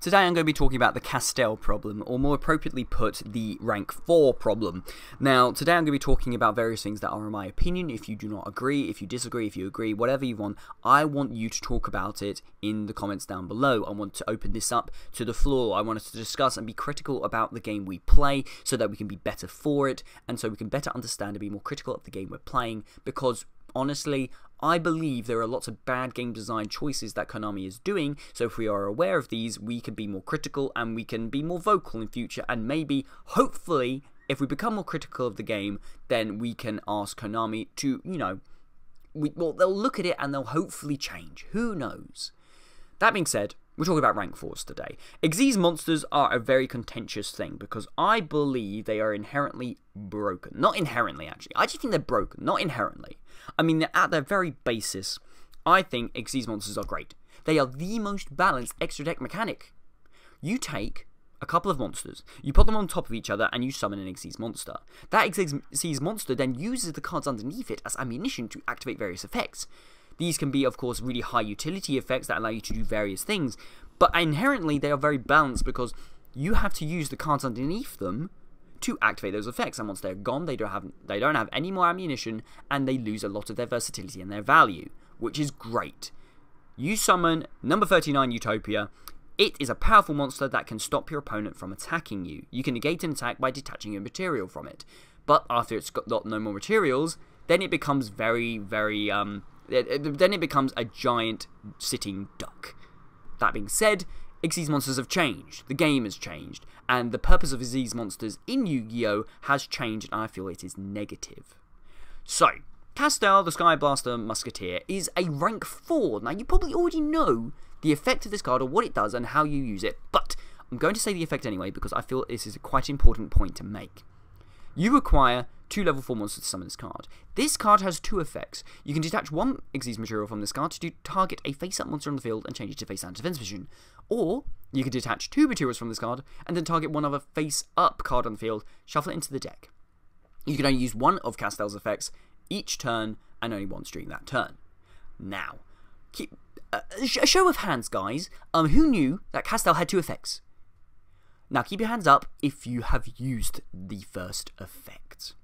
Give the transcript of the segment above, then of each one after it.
Today I'm going to be talking about the Castel problem, or more appropriately put, the Rank 4 problem. Now, today I'm going to be talking about various things that are in my opinion. If you do not agree, if you disagree, if you agree, whatever you want, I want you to talk about it in the comments down below. I want to open this up to the floor. I want us to discuss and be critical about the game we play so that we can be better for it, and so we can better understand and be more critical of the game we're playing, because honestly, I believe there are lots of bad game design choices that Konami is doing, so if we are aware of these, we can be more critical and we can be more vocal in future, and maybe, hopefully, if we become more critical of the game, then we can ask Konami to, well, they'll look at it and they'll hopefully change. Who knows? That being said, we're talking about Rank 4s today. Xyz monsters are a very contentious thing because I believe they are inherently broken. Not inherently, actually. I just think they're broken, not inherently. I mean, at their very basis, I think Xyz monsters are great. They are the most balanced extra deck mechanic. You take a couple of monsters, you put them on top of each other, and you summon an Xyz monster. That Xyz monster then uses the cards underneath it as ammunition to activate various effects. These can be, of course, really high utility effects that allow you to do various things, but inherently they are very balanced because you have to use the cards underneath them to activate those effects, and once they're gone, they don't have any more ammunition, and they lose a lot of their versatility and their value, which is great. You summon number 39 Utopia. It is a powerful monster that can stop your opponent from attacking you. You can negate an attack by detaching your material from it, but after it's got no more materials, then it becomes then it becomes a giant sitting duck. That being said, Xyz monsters have changed, the game has changed, and the purpose of Xyz monsters in Yu-Gi-Oh! Has changed, and I feel it is negative. So, Castel, the Sky Blaster Musketeer, is a rank 4. Now, you probably already know the effect of this card, or what it does, and how you use it, but I'm going to say the effect anyway, because I feel this is a quite important point to make. You require 2 level 4 monsters to summon this card. This card has 2 effects. You can detach 1 Xyz material from this card to target a face-up monster on the field and change it to face-down defense position. Or, you can detach 2 materials from this card and then target one other face-up card on the field, shuffle it into the deck. You can only use 1 of Castel's effects each turn and only once during that turn. Now, a show of hands, guys. Who knew that Castel had 2 effects? Now, keep your hands up if you have used the first effect.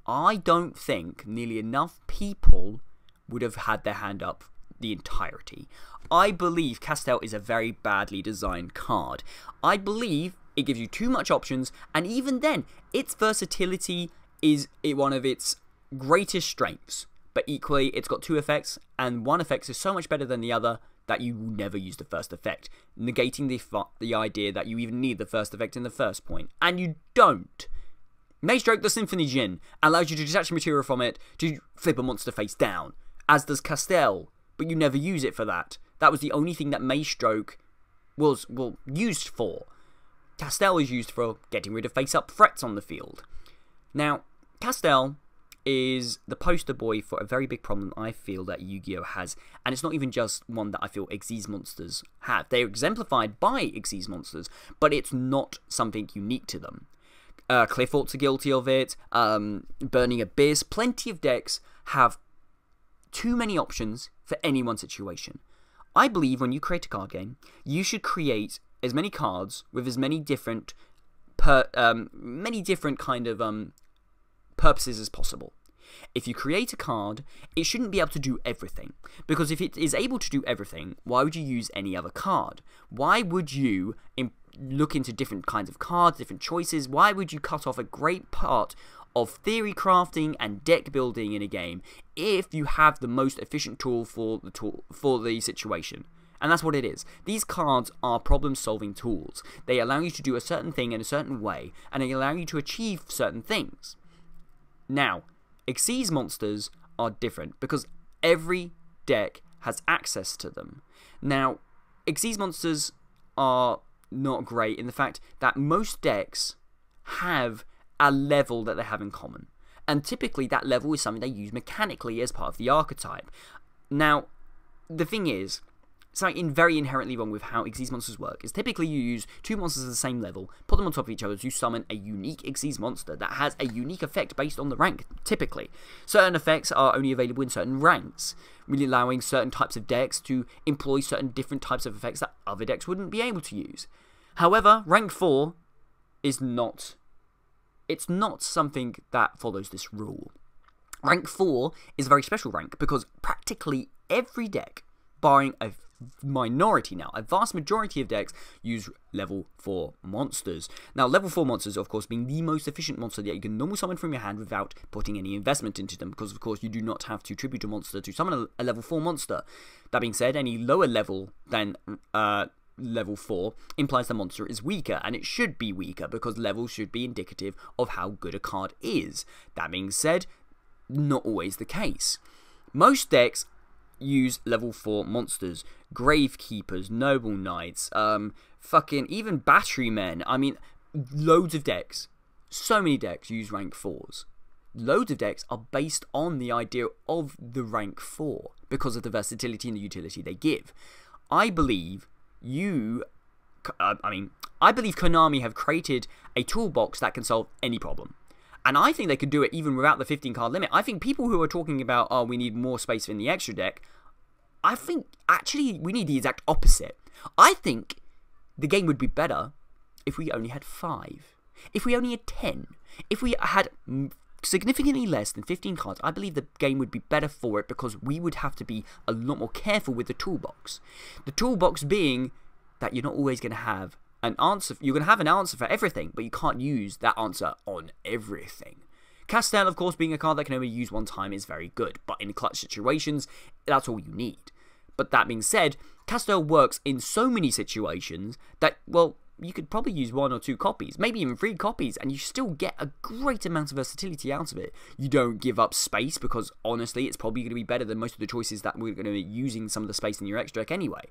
I don't think nearly enough people would have had their hand up the entirety. I believe Castel is a very badly designed card. I believe it gives you too much options, and even then, its versatility is one of its greatest strengths. But equally, it's got 2 effects, and one effect is so much better than the other that you will never use the first effect, negating the idea that you even need the first effect in the first point. And you don't. Maestroke the Symphony Djinn allows you to detach material from it to flip a monster face down, as does Castel, but you never use it for that. That was the only thing that Maestroke was, used for. Castel is used for getting rid of face-up threats on the field. Now, Castel is the poster boy for a very big problem I feel that Yu-Gi-Oh! Has, and it's not even just one that I feel Xyz monsters have. They're exemplified by Xyz monsters, but it's not something unique to them. Clifford's are guilty of it, Burning Abyss, plenty of decks have too many options for any one situation. I believe when you create a card game, you should create as many cards with as many different kind of purposes as possible. If you create a card, it shouldn't be able to do everything, because if it is able to do everything, why would you use any other card? Why would you look into different kinds of cards, different choices? Why would you cut off a great part of theory crafting and deck building in a game if you have the most efficient tool for the situation? And that's what it is. These cards are problem-solving tools. They allow you to do a certain thing in a certain way, and they allow you to achieve certain things. Now, Xyz monsters are different because every deck has access to them. Now, Xyz monsters are not great in the fact that most decks have a level that they have in common. And typically that level is something they use mechanically as part of the archetype. Now, the thing is, something very inherently wrong with how Xyz monsters work is typically you use 2 monsters at the same level, put them on top of each other to summon a unique Xyz monster that has a unique effect based on the rank, typically. Certain effects are only available in certain ranks, really allowing certain types of decks to employ certain different types of effects that other decks wouldn't be able to use. However, rank 4 is not... It's not something that follows this rule. Rank 4 is a very special rank because practically every deck, barring a minority now, a vast majority of decks use level 4 monsters. Now, level 4 monsters, of course, being the most efficient monster that you can normally summon from your hand without putting any investment into them, because, of course, you do not have to tribute a monster to summon a level 4 monster. That being said, any lower level than level 4 implies the monster is weaker, and it should be weaker because levels should be indicative of how good a card is. That being said, not always the case. Most decks use level 4 monsters, Gravekeepers, Noble Knights, fucking even Battery Men. I mean, loads of decks, so many decks use rank 4s. Loads of decks are based on the idea of the rank 4 because of the versatility and the utility they give. I believe I believe Konami have created a toolbox that can solve any problem. And I think they could do it even without the 15 card limit. I think people who are talking about, oh, we need more space in the extra deck, I think actually we need the exact opposite. I think the game would be better if we only had 5. If we only had 10. If we had significantly less than 15 cards, I believe the game would be better for it because we would have to be a lot more careful with the toolbox. The toolbox being that you're not always going to have an answer. You're going to have an answer for everything, but you can't use that answer on everything. Castel, of course, being a card that can only be used one time is very good, but in clutch situations, that's all you need. But that being said, Castel works in so many situations that, well, you could probably use 1 or 2 copies, maybe even 3 copies, and you still get a great amount of versatility out of it. You don't give up space because, honestly, it's probably going to be better than most of the choices that we're going to be using some of the space in your extra deck anyway.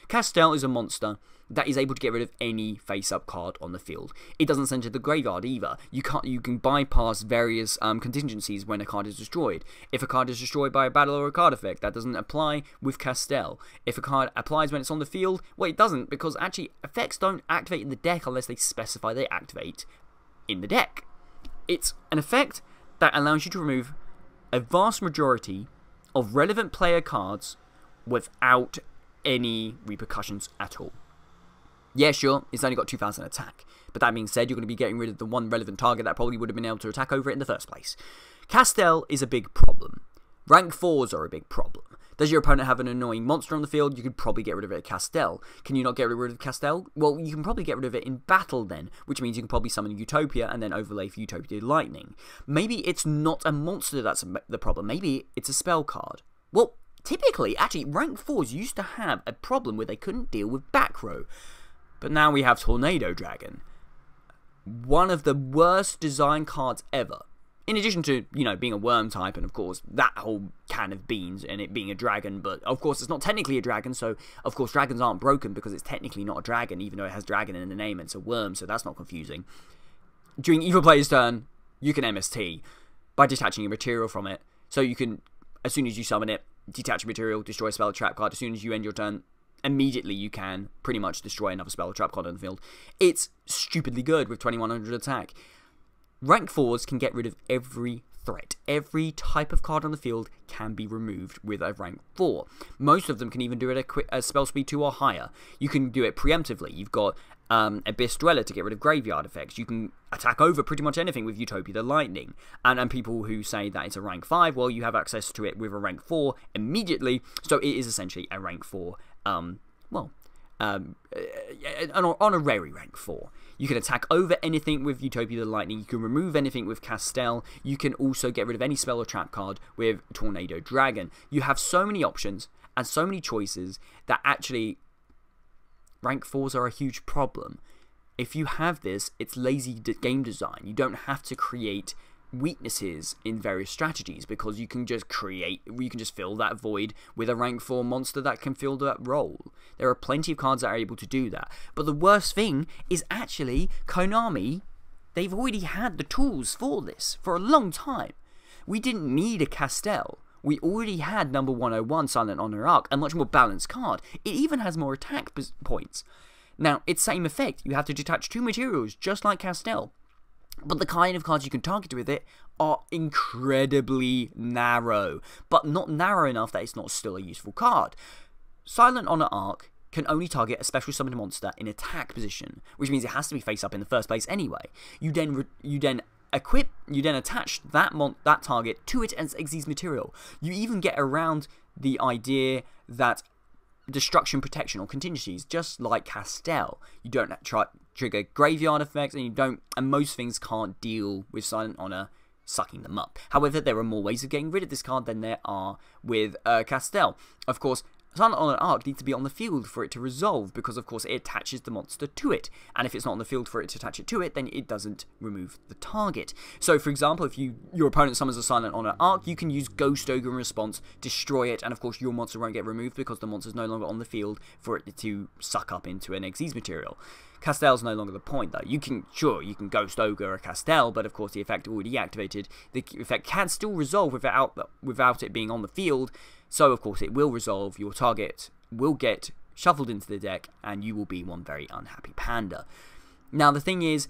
Castel is a monster that is able to get rid of any face-up card on the field. It doesn't send to the graveyard either. You can bypass various contingencies when a card is destroyed. If a card is destroyed by a battle or a card effect, that doesn't apply with Castel. If a card applies when it's on the field, well, it doesn't, because actually effects don't activate in the deck unless they specify they activate in the deck. It's an effect that allows you to remove a vast majority of relevant player cards without any repercussions at all. Yeah, sure, it's only got 2000 attack, but that being said, you're going to be getting rid of the one relevant target that probably would have been able to attack over it in the first place. Castel is a big problem. Rank 4s are a big problem. Does your opponent have an annoying monster on the field? You could probably get rid of it at Castel. Can you not get rid of Castel? Well, you can probably get rid of it in battle then, which means you can probably summon Utopia and then overlay for Utopia Lightning. Maybe it's not a monster that's the problem. Maybe it's a spell card. Well, typically, actually, rank 4s used to have a problem where they couldn't deal with back row. But now we have Tornado Dragon. One of the worst design cards ever. In addition to, you know, being a worm type and, of course, that whole can of beans and it being a dragon. But, of course, it's not technically a dragon. So, of course, dragons aren't broken because it's technically not a dragon, even though it has dragon in the name and it's a worm. So that's not confusing. During either player's turn, you can MST by detaching a material from it. So you can, as soon as you summon it, detach a material, destroy a spell or trap card. As soon as you end your turn, immediately you can pretty much destroy another spell or trap card on the field. It's stupidly good with 2100 attack. Rank 4s can get rid of every threat. Every type of card on the field can be removed with a rank 4. Most of them can even do it at spell speed 2 or higher. You can do it preemptively. You've got Abyss Dweller to get rid of graveyard effects. You can attack over pretty much anything with Utopia the Lightning. And people who say that it's a rank 5, well, you have access to it with a rank 4 immediately. So it is essentially a rank 4, on honorary rank 4. You can attack over anything with Utopia the Lightning. You can remove anything with Castel. You can also get rid of any spell or trap card with Tornado Dragon. You have so many options and so many choices that actually rank 4s are a huge problem. If you have this, it's lazy game design. You don't have to create weaknesses in various strategies because you can just fill that void with a rank 4 monster that can fill that role. There are plenty of cards that are able to do that. But the worst thing is actually Konami, they've already had the tools for this for a long time. We didn't need a Castel. we already had number 101 Silent Honor Arc, a much more balanced card. It even has more attack points. Now, it's same effect. You have to detach 2 materials, just like Castel. But the kind of cards you can target with it are incredibly narrow. But not narrow enough that it's not still a useful card. Silent Honor Arc can only target a special summoned monster in attack position, which means it has to be face up in the first place anyway. You then attach that target to it as Xyz material. You even get around the idea that destruction, protection, or contingencies, just like Castel. You don't trigger graveyard effects, and most things can't deal with Silent Honor sucking them up. However, there are more ways of getting rid of this card than there are with Castel. Of course, Silent Honor Arc needs to be on the field for it to resolve, because of course it attaches the monster to it, and if it's not on the field for it to attach it to it, then it doesn't remove the target. So for example, if your opponent summons a Silent Honor Arc, you can use Ghost Ogre in response, destroy it, and of course your monster won't get removed because the monster's no longer on the field for it to suck up into an Xyz material. Castel's no longer the point though. You can Ghost Ogre a Castel, but of course the effect already activated. The effect can still resolve without it being on the field. So, of course, it will resolve, your target will get shuffled into the deck, and you will be one very unhappy panda. Now, the thing is,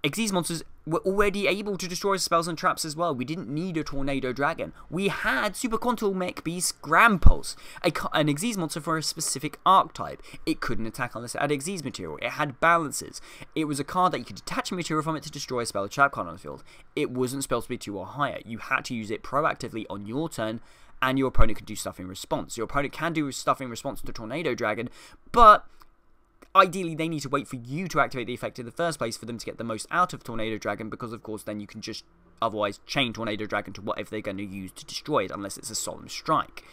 Xyz monsters were already able to destroy spells and traps as well. We didn't need a Tornado Dragon. We had Super Quantum Mech Beast Grampulse, an Xyz monster for a specific archetype. It couldn't attack unless it had Xyz material. It had balances. It was a card that you could detach material from it to destroy a spell or trap card on the field. It wasn't spell speed 2 or higher. You had to use it proactively on your turn, and your opponent could do stuff in response. Your opponent can do stuff in response to Tornado Dragon, but ideally they need to wait for you to activate the effect in the first place for them to get the most out of Tornado Dragon, because of course then you can just otherwise chain Tornado Dragon to whatever they're going to use to destroy it, unless it's a solemn strike.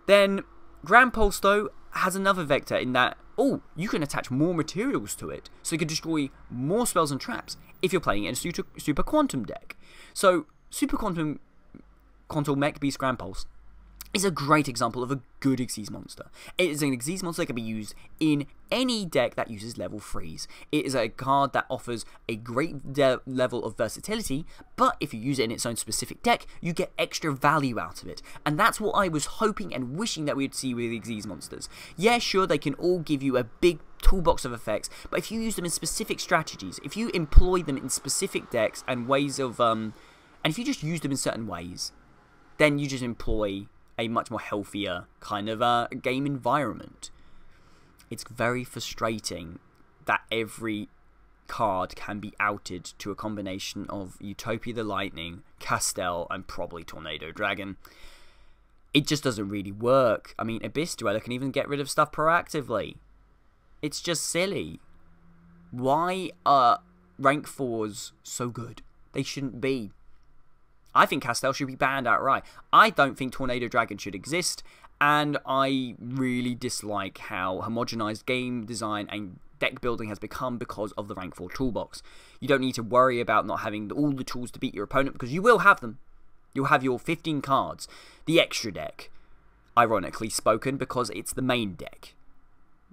Then Grampulse though has another vector in that, you can attach more materials to it, so you can destroy more spells and traps if you're playing in a Super Quantum deck. So Super Quantum Mech Beast Grampulse is a great example of a good Xyz monster. It is an Xyz monster that can be used in any deck that uses level 3s. It is a card that offers a great level of versatility, but if you use it in its own specific deck, you get extra value out of it. And that's what I was hoping and wishing that we would see with Xyz monsters. Yeah, sure, they can all give you a big toolbox of effects, but if you use them in specific strategies, if you employ them in specific decks and ways of, and if you just use them in certain ways, then you just employ a much more healthier kind of game environment. It's very frustrating that every card can be outed to a combination of Utopia the Lightning, Castel, and probably Tornado Dragon. It just doesn't really work. I mean, Abyss Dweller can even get rid of stuff proactively. It's just silly. Why are rank 4s so good? They shouldn't be. I think Castel should be banned outright. I don't think Tornado Dragon should exist, and I really dislike how homogenized game design and deck building has become because of the Rank 4 Toolbox. You don't need to worry about not having all the tools to beat your opponent, because you will have them. You'll have your 15 cards. The extra deck, ironically spoken, because it's the main deck.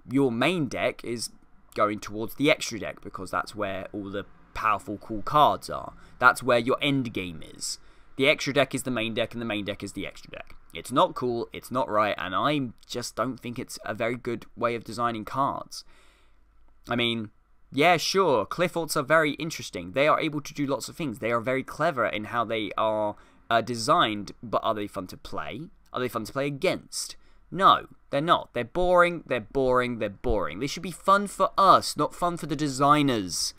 Your main deck is going towards the extra deck, because that's where all the powerful, cool cards are. That's where your end game is. The extra deck is the main deck, and the main deck is the extra deck. It's not cool, it's not right, and I just don't think it's a very good way of designing cards. I mean, yeah, sure, Cliff Alts are very interesting. They are able to do lots of things. They are very clever in how they are designed, but are they fun to play? Are they fun to play against? No, they're not. They're boring, they're boring, they're boring. They should be fun for us, not fun for the designers.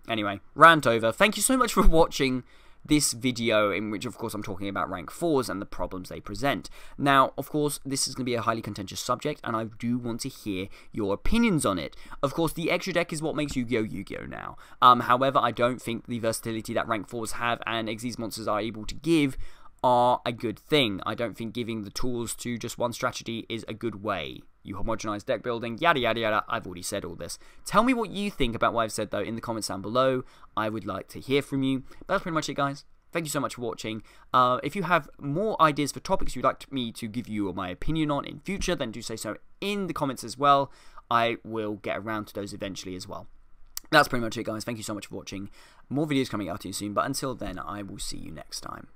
Anyway, rant over. Thank you so much for watching this video, in which of course I'm talking about rank 4s and the problems they present. Now, of course, this is going to be a highly contentious subject, and I do want to hear your opinions on it. Of course, the extra deck is what makes Yu-Gi-Oh! Now. However, I don't think the versatility that rank 4s have and Xyz monsters are able to give are a good thing. I don't think giving the tools to just one strategy is a good way. You homogenize deck building, yada yada yada. I've already said all this. Tell me what you think about what I've said though in the comments down below. I would like to hear from you. But that's pretty much it, guys. Thank you so much for watching. If you have more ideas for topics you'd like me to give you my opinion on in future, then do say so in the comments as well. I will get around to those eventually as well. That's pretty much it, guys. Thank you so much for watching. More videos coming out to you soon, but until then, I will see you next time.